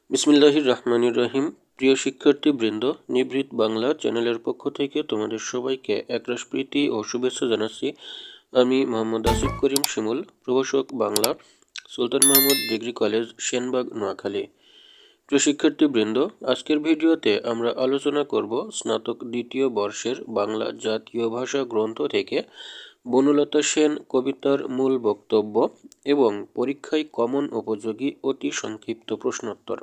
বিসমিল্লাহির রহমানির রহিম। প্রিয় শিক্ষার্থীবৃন্দ, নিভৃত বাংলা চ্যানেলের পক্ষ থেকে তোমাদের সবাইকে একরাশ প্রীতি ও শুভেচ্ছা জানাচ্ছি। আমি মোহাম্মদ আসিফ করিম শিমুল, প্রভাষক বাংলা, সুলতান মাহমুদ ডিগ্রি কলেজ, সেনবাগ, নোয়াখালী। প্রিয় শিক্ষার্থীবৃন্দ, আজকের ভিডিওতে আমরা আলোচনা করব স্নাতক দ্বিতীয় বর্ষের বাংলা জাতীয় ভাষা গ্রন্থ থেকে বনলতা সেন কবিতার মূল বক্তব্য এবং পরীক্ষায় কমন উপযোগী অতি সংক্ষিপ্ত প্রশ্নোত্তর।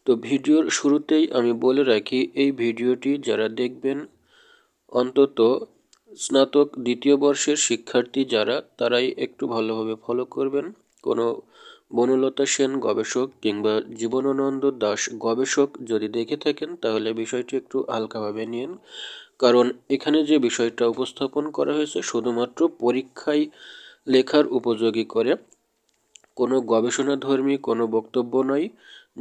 তো ভিডিওর শুরুতেই আমি বলে রাখি, এই ভিডিওটি যারা দেখবেন অন্তত স্নাতক দ্বিতীয় বর্ষের শিক্ষার্থী যারা, তারাই একটু ভালোভাবে ফলো করবেন। কোনো বনলতা সেন গবেষক কিংবা জীবনানন্দ দাশ গবেষক যদি দেখে থাকেন তাহলে বিষয়টি একটু হালকাভাবে নিন, কারণ এখানে যে বিষয়টা উপস্থাপন করা হয়েছে শুধুমাত্র পরীক্ষায় লেখার উপযোগী করে, কোনো গবেষণাধর্মী কোনো বক্তব্য নয়।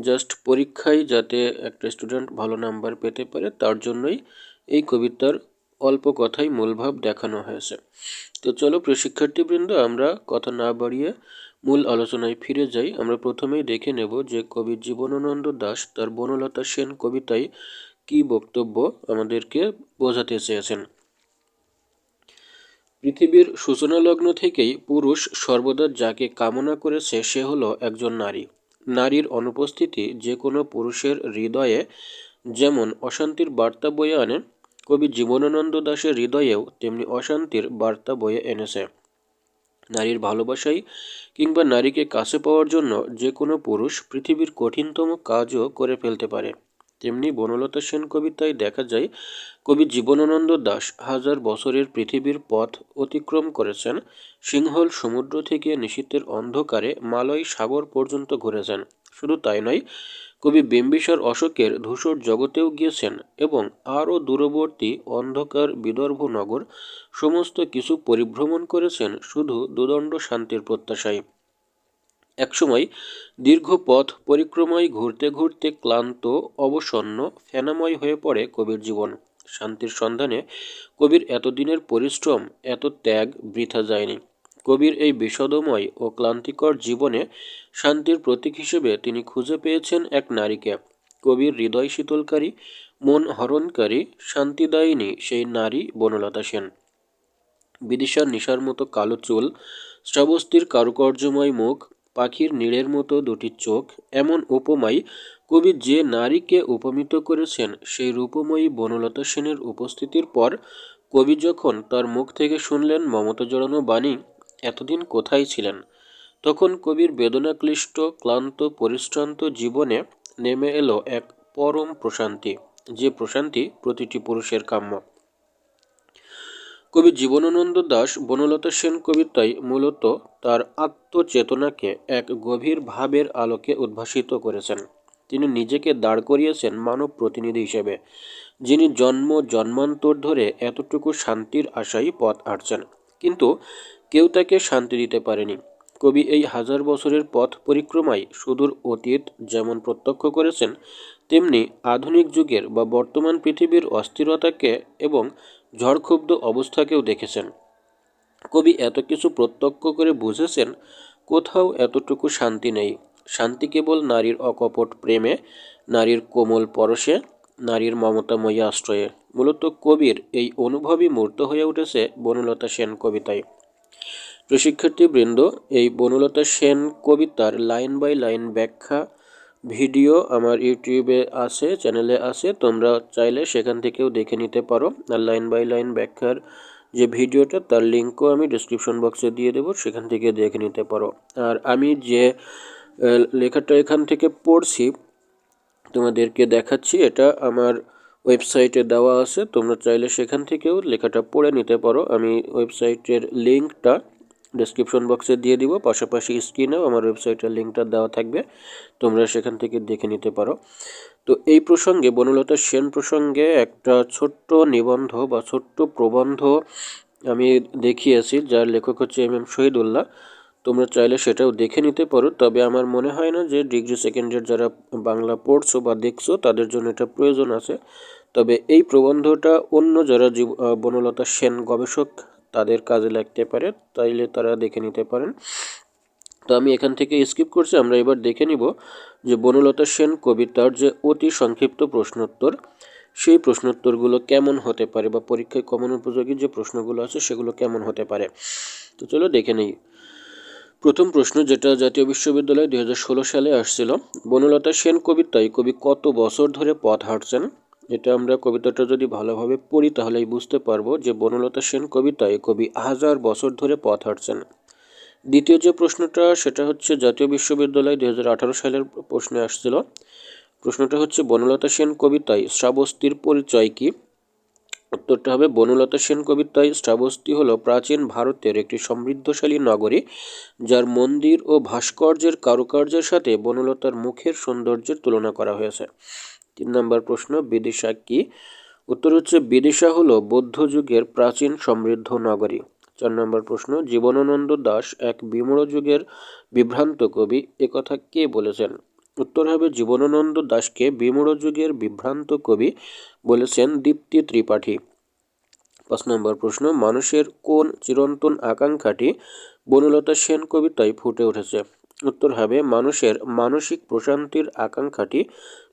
জাস্ট পরীক্ষায় যাতে একটা স্টুডেন্ট ভালো নাম্বার পেতে পারে তার জন্যই এই কবিতার অল্প কথাই মূলভাব দেখানো হয়েছে। তো চলো প্রিয় শিক্ষার্থীবৃন্দ, আমরা কথা না বাড়িয়ে মূল আলোচনায় ফিরে যাই। আমরা প্রথমেই দেখে নেব যে কবি জীবনানন্দ দাশ তার বনলতা সেন কবিতায় কী বক্তব্য আমাদেরকে বোঝাতে চেয়েছেন। পৃথিবীর সূচনালগ্ন থেকেই পুরুষ সর্বদা যাকে কামনা করেছে সে হলো একজন নারী। নারীর অনুপস্থিতি যে কোনো পুরুষের হৃদয়ে যেমন অশান্তির বার্তা বয়ে আনে, কবি জীবনানন্দ দাশের হৃদয়েও তেমনি অশান্তির বার্তা বয়ে এনেছে। নারীর ভালোবাসাই কিংবা নারীকে কাছে পাওয়ার জন্য যে কোনো পুরুষ পৃথিবীর কঠিনতম কাজও করে ফেলতে পারে। তেমনি বনলতা সেন কবিতায় দেখা যায় কবি জীবনানন্দ দাশ হাজার বছরের পৃথিবীর পথ অতিক্রম করেছেন। সিংহল সমুদ্র থেকে নিশীথের অন্ধকারে মালয় সাগর পর্যন্ত ঘুরেছেন। শুধু তাই নয়, কবি বিম্বিসার অশোকের ধূসর জগতেও গিয়েছেন এবং আরও দূরবর্তী অন্ধকার বিদর্ভ নগর সমস্ত কিছু পরিভ্রমণ করেছেন শুধু দুদণ্ড শান্তির প্রত্যাশায়। একসময় দীর্ঘ পথ পরিক্রমায় ঘুরতে ঘুরতে ক্লান্ত, অবসন্ন, ফেনাময় হয়ে পড়ে কবির জীবন। শান্তির সন্ধানে কবির এতদিনের পরিশ্রম, এত ত্যাগ বৃথা যায়নি। কবির এই বিষাদময় ও ক্লান্তিকর জীবনে শান্তির প্রতীক হিসেবে তিনি খুঁজে পেয়েছেন এক নারীকে। কবির হৃদয় শীতলকারী, মন হরণকারী, শান্তিদায়িনী সেই নারী বনলতা সেন। বিদিশার নিশার মতো কালো চুল, শ্রাবস্তীর কারুকার্যময় মুখ, পাখির নীড়ের মতো দুটি চোখ, এমন উপমায় কবি যে নারীকে উপমিত করেছেন সেই রূপময়ী বনলতা সেনের উপস্থিতির পর কবি যখন তার মুখ থেকে শুনলেন মমতা জড়ানো বাণী, এতদিন কোথায় ছিলেন, তখন কবির বেদনাক্লিষ্ট, ক্লান্ত, পরিশ্রান্ত জীবনে নেমে এলো এক পরম প্রশান্তি, যে প্রশান্তি প্রতিটি পুরুষের কাম্য। কবি জীবনানন্দ দাশ বনলতা সেন কবিতায় মূলত তার আত্মচেতনাকে এক গভীর ভাবের আলোকে উদ্ভাসিত করেছেন। তিনি নিজেকে দাঁড় করিয়েছেন মানব প্রতিনিধি হিসেবে, যিনি জন্ম জন্মান্তর ধরে এতটুকু শান্তির আশায় পথ হাঁটছেন, কিন্তু কেউ তাকে শান্তি দিতে পারেনি। কবি এই হাজার বছরের পথ পরিক্রমায় সুদূর অতীত যেমন প্রত্যক্ষ করেছেন, তেমনি আধুনিক যুগের বা বর্তমান পৃথিবীর অস্থিরতাকে এবং ঝড়ক্ষুব্ধ অবস্থাকেও দেখেছেন। কবি এত কিছু প্রত্যক্ষ করে বুঝেছেন কোথাও এতটুকু শান্তি নেই। শান্তি কেবল নারীর অকপট প্রেমে, নারীর কোমল পরশে, নারীর মমতাময়ী আশ্রয়ে। মূলত কবির এই অনুভবই মূর্ত হয়ে উঠেছে বনলতা সেন কবিতায়। প্রশিক্ষার্থীবৃন্দ, এই বনলতা সেন কবিতার লাইন বাই লাইন ব্যাখ্যা ভিডিও আমার ইউটিউবে আছে, চ্যানেলে আছে, তোমরা চাইলে সেখান থেকেও দেখে নিতে পারো। আর লাইন বাই লাইন ব্যাখ্যার যে ভিডিওটা তার লিঙ্কও আমি ডিসক্রিপশন বক্সে দিয়ে দেবো, সেখান থেকে দেখে নিতে পারো। আর আমি যে লেখাটা এখান থেকে পড়ছি তোমাদেরকে দেখাচ্ছি, এটা আমার ওয়েবসাইটে দেওয়া আছে, তোমরা চাইলে সেখান থেকেও লেখাটা পড়ে নিতে পারো। আমি ওয়েবসাইটের লিঙ্কটা ডেসক্রিপশন বক্সে দিয়ে দিব, পাশাপাশি স্ক্রিনেও আমার ওয়েবসাইটের লিঙ্কটা দেওয়া থাকবে, তোমরা সেখান থেকে দেখে নিতে পারো। তো এই প্রসঙ্গে, বনলতা সেন প্রসঙ্গে একটা ছোট্ট নিবন্ধ বা ছোট্ট প্রবন্ধ আমি দেখিয়েছি, যার লেখক হচ্ছে এম শহীদুল্লাহ। তোমরা চাইলে সেটাও দেখে নিতে পারো, তবে আমার মনে হয় না যে ডিগ্রি সেকেন্ড ইয়ার যারা বাংলা পড়ছো বা দেখছো তাদের জন্য এটা প্রয়োজন আছে। তবে এই প্রবন্ধটা অন্য যারা বনলতা সেন গবেষক তাদের কাজে লাগতে পারে, তাইলে তারা দেখে নিতে পারেন। তো আমি এখান থেকে স্কিপ করছি। আমরা এবার দেখে নিব যে বনলতা সেন কবিতার যে অতি সংক্ষিপ্ত প্রশ্নোত্তর, সেই প্রশ্নোত্তরগুলো কেমন হতে পারে বা পরীক্ষায় কমন উপযোগী যে প্রশ্নগুলো আছে সেগুলো কেমন হতে পারে। তো চলো দেখে নিই। প্রথম প্রশ্ন, যেটা জাতীয় বিশ্ববিদ্যালয় 2016 সালে আসছিল, বনলতা সেন কবিতায় কবি কত বছর ধরে পথ হাঁটছেন? এটা আমরা কবিতাটা যদি ভালোভাবে পড়ি তাহলেই বুঝতে পারবো যে বনলতা সেন কবিতায় কবি 1000 বছর ধরে পথ হাঁটছেন। দ্বিতীয় যে প্রশ্নটা সেটা হচ্ছে জাতীয় বিশ্ববিদ্যালয় 2018 সালের প্রশ্নে আসছিল। প্রশ্নটা হচ্ছে বনলতা সেন কবিতায় শ্রাবস্তীর পরিচয় কি? উত্তরটা হবে বনলতা সেন কবিতায় শ্রাবস্তী হলো প্রাচীন ভারতের একটি সমৃদ্ধশালী নগরী, যার মন্দির ও ভাস্কর্যের কারুকার্যের সাথে বনলতার মুখের সৌন্দর্যের তুলনা করা হয়েছে। 3 নম্বর প্রশ্ন, বিদিশা কি? উত্তর হচ্ছে বিদিশা হলো বৌদ্ধ যুগের প্রাচীন সমৃদ্ধ নগরী। 4 নম্বর প্রশ্ন, জীবনানন্দ দাশ এক বিমূঢ় যুগের বিভ্রান্ত কবি, একথা কে বলেছেন? উত্তর হবে জীবনানন্দ দাশকে বিমূঢ় যুগের বিভ্রান্ত কবি বলেছেন দীপ্তি ত্রিপাঠী। 5 নম্বর প্রশ্ন, মানুষের কোন চিরন্তন আকাঙ্ক্ষাটি বনলতা সেন কবিতায় ফুটে উঠেছে? উত্তর হবে মানুষের মানসিক প্রশান্তির আকাঙ্ক্ষাটি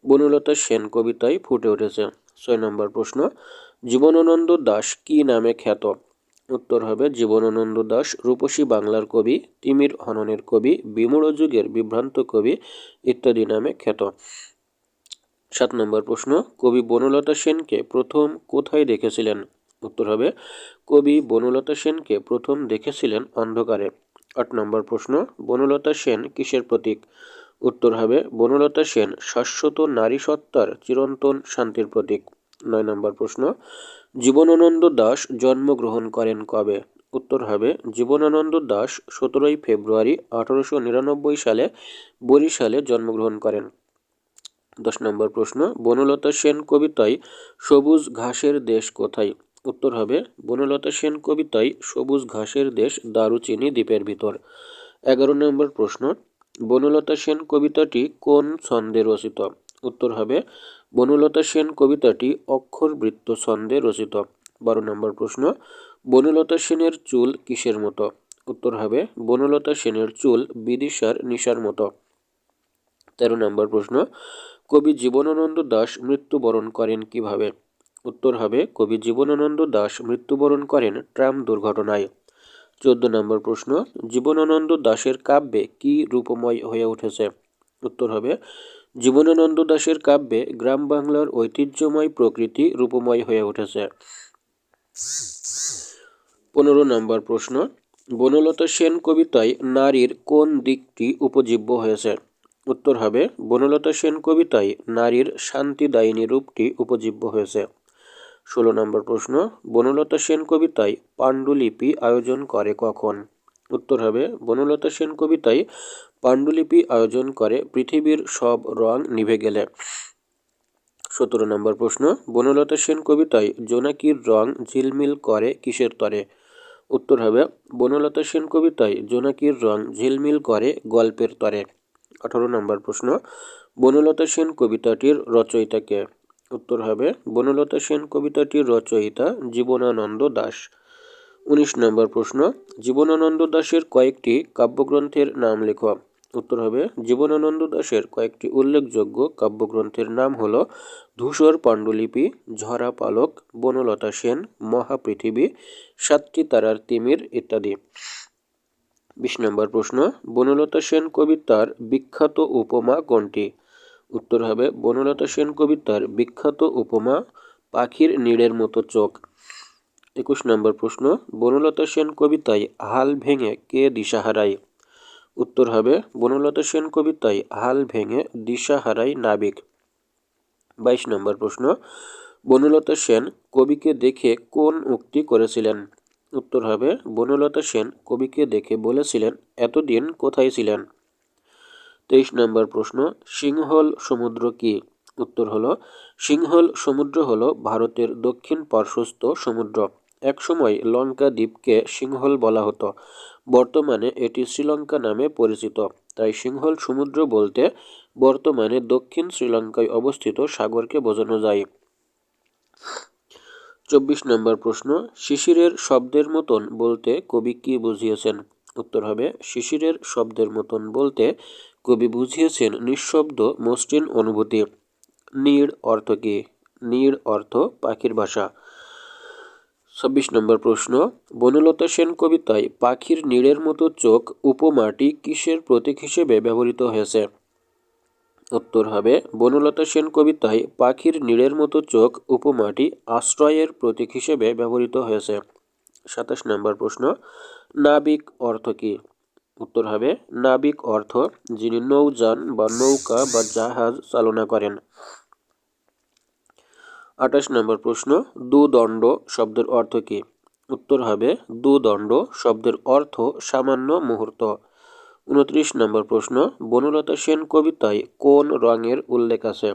বনলতা সেন কবিতায় ফুটে উঠেছে। 6 নম্বর প্রশ্ন, জীবনানন্দ দাশ কি নামে খ্যাত? উত্তর হবে জীবনানন্দ দাশ রূপসী বাংলার কবি, তিমির হননের কবি, বিমূঢ় যুগের বিভ্রান্ত কবি ইত্যাদি নামে খ্যাত। 7 নম্বর প্রশ্ন, কবি বনলতা সেনকে প্রথম কোথায় দেখেছিলেন? উত্তর হবে কবি বনলতা সেনকে প্রথম দেখেছিলেন অন্ধকারে। 8 নম্বর প্রশ্ন, বনলতা সেন কিসের প্রতীক? উত্তর হবে বনলতা সেন শাশ্বত নারী সত্তার চিরন্তন শান্তির প্রতীক। 9 নম্বর প্রশ্ন, জীবনানন্দ দাশ জন্মগ্রহণ করেন কবে? উত্তর হবে জীবনানন্দ দাশ 17 ফেব্রুয়ারি 1899 সালে বরিশালে জন্মগ্রহণ করেন। 10 নম্বর প্রশ্ন, বনলতা সেন কবিতায় সবুজ ঘাসের দেশ কোথায়? উত্তর হবে বনলতা সেন কবিতায় সবুজ ঘাসের দেশ দারুচিনি দ্বীপের ভিতর। 11 নম্বর প্রশ্ন, বনলতা সেন কবিতাটি কোন ছন্দে রচিত? উত্তর হবে বনলতা সেন কবিতাটি অক্ষরবৃত্ত ছন্দে রচিত। 12 নম্বর প্রশ্ন, বনলতা সেনের চুল কিসের মতো? উত্তর হবে বনলতা সেনের চুল বিদিশার নিশার মতো। 13 নম্বর প্রশ্ন, কবি জীবনানন্দ দাশ মৃত্যুবরণ করেন কিভাবে? উত্তর হবে কবি জীবনানন্দ দাশ মৃত্যুবরণ করেন ট্রাম দুর্ঘটনায়। 14 নম্বর প্রশ্ন, জীবনানন্দ দাশের কাব্যে কি রূপময় হয়ে উঠেছে? উত্তর হবে জীবনানন্দ দাশের কাব্যে গ্রাম বাংলার ঐতিহ্যময় প্রকৃতি রূপময় হয়ে উঠেছে। 15 নম্বর প্রশ্ন, বনলতা সেন কবিতায় নারীর কোন দিকটি উপজীব্য হয়েছে? উত্তর হবে বনলতা সেন কবিতায় নারীর শান্তিদায়িনী রূপটি উপজীব্য হয়েছে। 16 নম্বর প্রশ্ন, বনলতা সেন কবিতায় পাণ্ডুলিপি আয়োজন করে কখন? উত্তর হবে বনলতা সেন কবিতায় পাণ্ডুলিপি আয়োজন করে পৃথিবীর সব রং নিভে গেলে। 17 নম্বর প্রশ্ন, বনলতা সেন কবিতায় জোনাকির রং ঝিলমিল করে কিসের তরে? উত্তর হবে বনলতা সেন কবিতায় জোনাকির রং ঝিলমিল করে গল্পের তরে। 18 নম্বর প্রশ্ন, বনলতা সেন কবিতাটির রচয়িতা কে? উত্তর হবে বনলতা সেন কবিতাটির রচয়িতা জীবনানন্দ দাশ। 19 নম্বর প্রশ্ন, জীবনানন্দ দাশের কয়েকটি কাব্যগ্রন্থের নাম লেখো। উত্তর হবে জীবনানন্দ দাশের কয়েকটি উল্লেখযোগ্য কাব্যগ্রন্থের নাম হল ধূসর পাণ্ডুলিপি, ঝরা পালক, বনলতা সেন, মহাপৃথিবী, সাতটি তারার তিমির ইত্যাদি। 20 নম্বর প্রশ্ন, বনলতা সেন কবিতার বিখ্যাত উপমা কোনটি? উত্তর হবে বনলতা সেন কবিতার বিখ্যাত উপমা পাখির নীড়ের মতো চোখ। 21 নম্বর প্রশ্ন, বনলতা সেন কবিতায় হাল ভেঙে কে দিশা হারায়? উত্তর হবে বনলতা সেন কবিতায় হাল ভেঙে দিশা হারায় নাবিক। 22 নম্বর প্রশ্ন, বনলতা সেন কবিকে দেখে কোন উক্তি করেছিলেন? উত্তর হবে বনলতা সেন কবিকে দেখে বলেছিলেন এতদিন কোথায় ছিলেন। 23 নম্বর প্রশ্ন, সিংহল সমুদ্র কি? উত্তর হলো সিংহল সমুদ্র হলো ভারতের দক্ষিণ পার্শ্বস্থ সমুদ্র। একসময় লঙ্কা দ্বীপকে সিংহল বলা হতো, বর্তমানে এটি শ্রীলঙ্কা নামে পরিচিত। তাই সিংহল সমুদ্র বলতে বর্তমানে দক্ষিণ শ্রীলঙ্কায় অবস্থিত সাগরকে বোঝানো যায়। 24 নম্বর প্রশ্ন, শিশিরের শব্দের মতন বলতে কবি কি বুঝিয়েছেন? উত্তর হবে শিশিরের শব্দের মতন বলতে কবি বুঝিয়েছেন নিঃশব্দ মসৃণ অনুভূতি। নীড় অর্থ কি? নীড় অর্থ পাখির ভাষা। ২৬ নম্বর প্রশ্ন, বনলতা সেন কবিতায় পাখির নীড়ের মতো চোখ উপমাটি কিসের প্রতীক হিসেবে ব্যবহৃত হয়েছে? উত্তর হবে বনলতা সেন কবিতায় পাখির নীড়ের মতো চোখ উপমাটি আশ্রয়ের প্রতীক হিসেবে ব্যবহৃত হয়েছে। ২৭ নম্বর প্রশ্ন, নাবিক অর্থ কি? উত্তর হবে নাবিক অর্থ যিনি নৌযান বা নৌকা বা জাহাজ চালনা করেন। ২৮ নম্বর প্রশ্ন, দুদণ্ড শব্দের অর্থ কি? উত্তর হবে দুদণ্ড শব্দের অর্থ সামান্য মুহূর্ত। ২৯ নম্বর প্রশ্ন, বনলতা সেন কবিতায় কোন রঙের উল্লেখ আছে?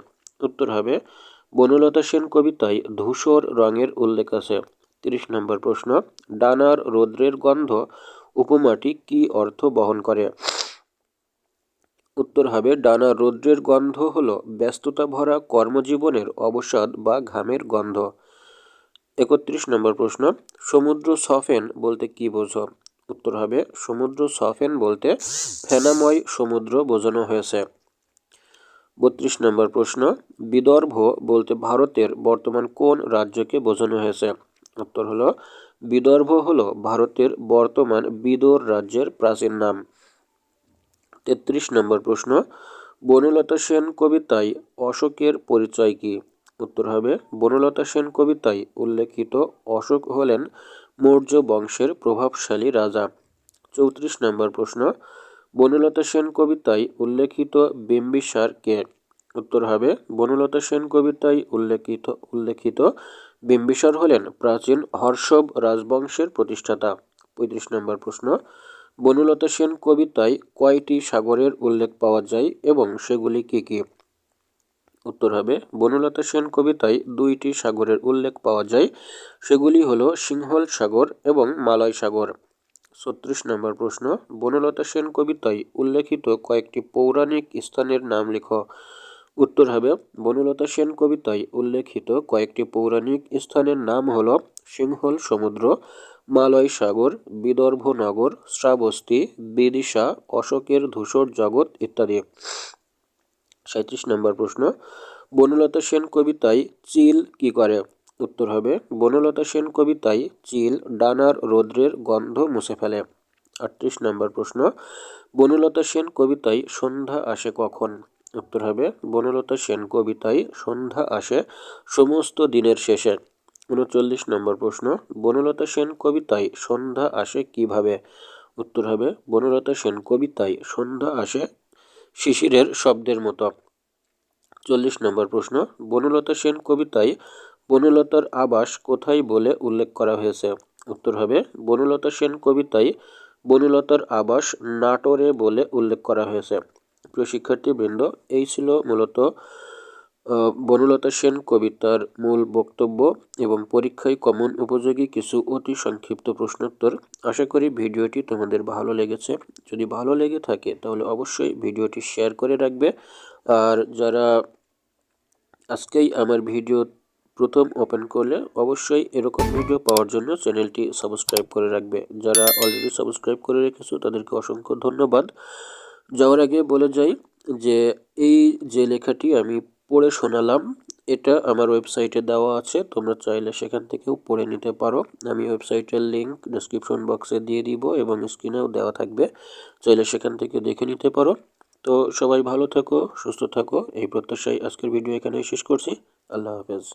উত্তর হবে বনলতা সেন কবিতায় ধূসর রঙের উল্লেখ আছে। ৩০ নম্বর প্রশ্ন, ডানার রৌদ্রের গন্ধ উপমাটি কি অর্থ বহন করে? উত্তর হবে ডানার রৌদ্রের গন্ধ হল ব্যস্ততা ভরা কর্মজীবনের অবসাদ বা ঘামের গন্ধ। ৩১ নম্বর প্রশ্ন, সমুদ্র সফেন বলতে কি বোঝো? উত্তর হবে সমুদ্র সফেন বলতে ফেনাময় সমুদ্র বোঝানো হয়েছে। ৩২ নম্বর প্রশ্ন, বিদর্ভ বলতে ভারতের বর্তমান কোন রাজ্যকে বোঝানো হয়েছে? উত্তর হলো বিদর্ভ হলো ভারতের বর্তমান বিদর রাজ্যের প্রাচীন নাম। ৩৩ নম্বর প্রশ্ন, বনলতা সেন কবিতায় অশোকের পরিচয় কি? উত্তর হবে বনলতা সেন কবিতায় উল্লেখিত অশোক হলেন মৌর্য বংশের প্রভাবশালী রাজা। ৩৪ নম্বর প্রশ্ন, বনলতা সেন কবিতায় উল্লেখিত বিম্বিসার কে? উত্তর হবে বনলতা সেন কবিতায় উল্লেখিত বিম্বিসার হলেন প্রাচীন হর্ষব রাজবংশের প্রতিষ্ঠাতা। ৩৫ নম্বর প্রশ্ন, বনলতা সেন কবিতায় কয়টি সাগরের উল্লেখ পাওয়া যায় এবং সেগুলি কি কি? উত্তর হবে বনলতা সেন কবিতায় ২টি সাগরের উল্লেখ পাওয়া যায়, সেগুলি হলো সিংহল সাগর এবং মালয় সাগর। ৩৬ নম্বর প্রশ্ন, বনলতা সেন কবিতায় উল্লেখিত কয়েকটি পৌরাণিক স্থানের নাম লিখো। উত্তর হবে বনলতা সেন কবিতায় উল্লেখিত কয়েকটি পৌরাণিক স্থানের নাম হল সিংহল সমুদ্র, মালয় সাগর, বিদর্ভ নগর, শ্রাবস্তী, বিদিশা, অশোকের ধূসর জগৎ ইত্যাদি। ৩৭ নম্বর প্রশ্ন, বনলতা সেন কবিতায় চিল কি করে? উত্তর হবে বনলতা সেন কবিতায় চিল ডানার রৌদ্রের গন্ধ মুছে ফেলে। ৩৮ নম্বর প্রশ্ন, বনলতা সেন কবিতায় সন্ধ্যা আসে কখন? উত্তর হবে বনলতা সেন কবিতায় সন্ধ্যা আসে সমস্ত দিনের শেষে। ৩৯ নম্বর প্রশ্ন, বনলতা সেন কবিতায় সন্ধ্যা আসে কিভাবে? উত্তর হবে বনলতা সেন কবিতায় সন্ধ্যা আসে শিশিরের শব্দের মতো। ৪০ নম্বর প্রশ্ন, বনলতা সেন কবিতায় বনলতার আবাস কোথায় বলে উল্লেখ করা হয়েছে? উত্তর হবে বনলতা সেন কবিতায় বনলতার আবাস নাটোরে বলে উল্লেখ করা হয়েছে। প্রিয় শিক্ষার্থীবৃন্দ, এই ছিল মূলত বনলতা সেন কবিতার মূল বক্তব্য এবং পরীক্ষায় কমন উপযোগী কিছু অতি সংক্ষিপ্ত প্রশ্নোত্তর। আশা করি ভিডিওটি তোমাদের ভালো লেগেছে। যদি ভালো লেগে থাকে তাহলে অবশ্যই ভিডিওটি শেয়ার করে রাখবে। আর যারা আজকেই আমার ভিডিও প্রথম ওপেন করলে অবশ্যই এরকম ভিডিও পাওয়ার জন্য চ্যানেলটি সাবস্ক্রাইব করে রাখবে। যারা অলরেডি সাবস্ক্রাইব করে রেখেছো তাদেরকে অসংখ্য ধন্যবাদ। যাওয়ার আগে বলে যাই যে এই যে লেখাটি আমি পড়ে শোনালাম এটা আমার ওয়েবসাইটে দেওয়া আছে, তোমরা চাইলে সেখান থেকেও পড়ে নিতে পারো। আমি ওয়েবসাইটের লিঙ্ক ডেসক্রিপশন বক্সে দিয়ে দিব এবং স্ক্রিনেও দেওয়া থাকবে, চাইলে সেখান থেকে দেখে নিতে পারো। তো সবাই ভালো থাকো, সুস্থ থাকো, এই প্রত্যাশায় আজকের ভিডিও এখানেই শেষ করছি। আল্লাহ হাফেজ।